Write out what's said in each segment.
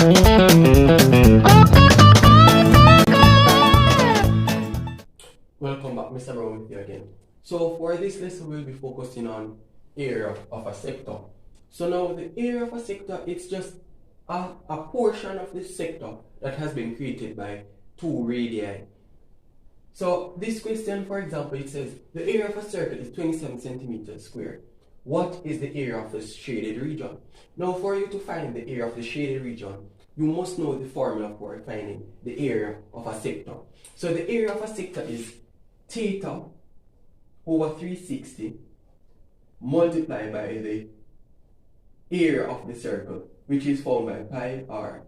Welcome back, Mr. Brown with you again. So for this lesson, we'll be focusing on area of a sector. So now the area of a sector, it's just a portion of the sector that has been created by two radii. So this question, for example, it says the area of a circle is 27 centimeters squared. What is the area of the shaded region? Now for you to find the area of the shaded region, you must know the formula for finding the area of a sector. So the area of a sector is theta over 360 multiplied by the area of the circle, which is found by pi r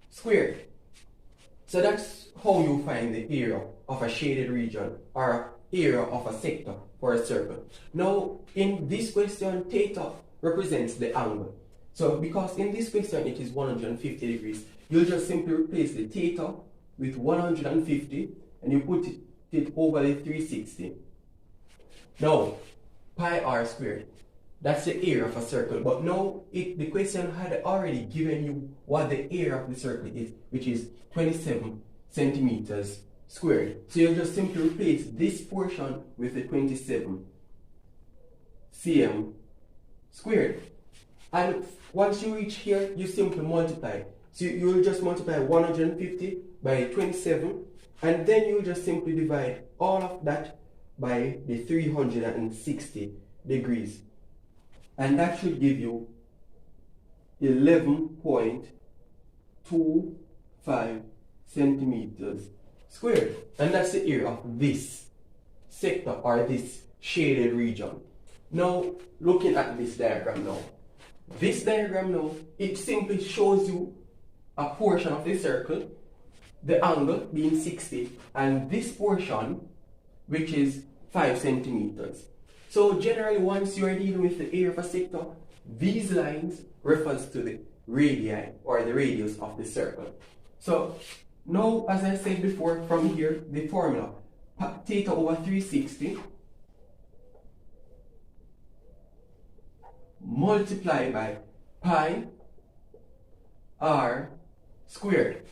squared. So that's how you find the area of a shaded region or area of a sector for a circle. Now in this question, theta represents the angle. So because in this question it is 150 degrees, you'll just simply replace the theta with 150 and you put it over the 360. Now pi r squared, that's the area of a circle, but now the question had already given you what the area of the circle is, which is 27 centimeters squared. So you'll just simply replace this portion with the 27 cm squared. And once you reach here, you simply multiply. So you will just multiply 150 by 27, and then you will just simply divide all of that by the 360 degrees. And that should give you 11.25 centimeters squared. And that's the area of this sector or this shaded region. Now, looking at this diagram now. This diagram now, it simply shows you a portion of the circle, the angle being 60, and this portion, which is 5 centimeters. So generally, once you are dealing with the area of a sector, these lines refers to the radii or the radius of the circle. So now, as I said before, from here, the formula, theta over 360 multiplied by pi r squared.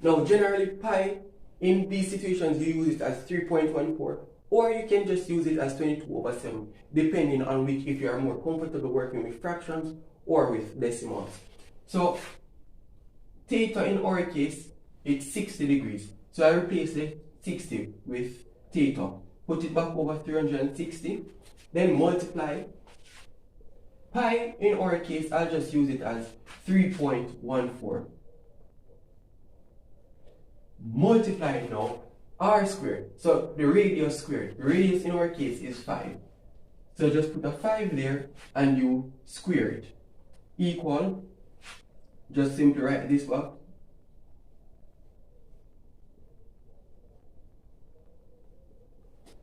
Now generally pi in these situations you use it as 3.14, or you can just use it as 22/7, depending on which, if you are more comfortable working with fractions or with decimals. So theta in our case, it's 60 degrees. So I replace the 60 with theta, put it back over 360, then multiply. Pi in our case, I'll just use it as 3.14. Multiply now r squared. So the radius squared. The radius in our case is 5. So just put a 5 there and you square it. Equal, just simply write this back.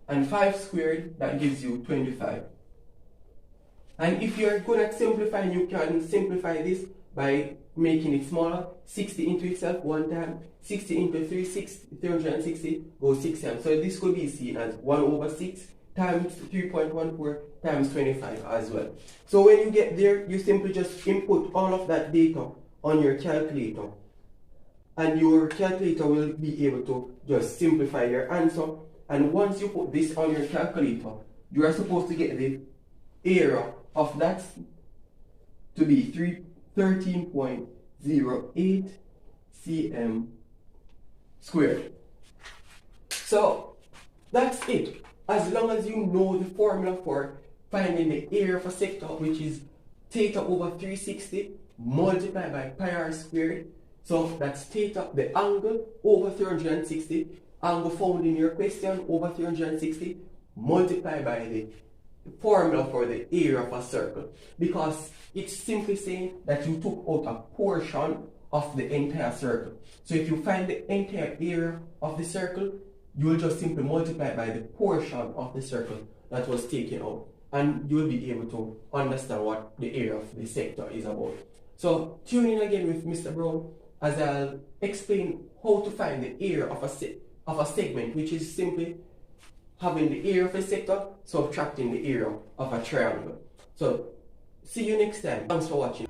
And 5 squared, that gives you 25. And if you're good at simplifying, you can simplify this by making it smaller. 60 into itself one time, 60 into 360 goes 6 times. So this could be seen as 1/6 times 3.14 times 25 as well. So when you get there, you simply just input all of that data on your calculator, and your calculator will be able to just simplify your answer. And once you put this on your calculator, you are supposed to get the area of that to be 13.08 cm squared. So that's it. As long as you know the formula for finding the area of a sector, which is theta over 360 multiplied by pi r squared. So that's theta, the angle, over 360, angle found in your question over 360 multiplied by the formula for the area of a circle, because it's simply saying that you took out a portion of the entire circle. So if you find the entire area of the circle, you will just simply multiply by the portion of the circle that was taken out, and you will be able to understand what the area of the sector is about. So tune in again with Mr. Brown as I'll explain how to find the area of a segment, which is simply having the area of a sector subtracting the area of a triangle. So see you next time. Thanks for watching.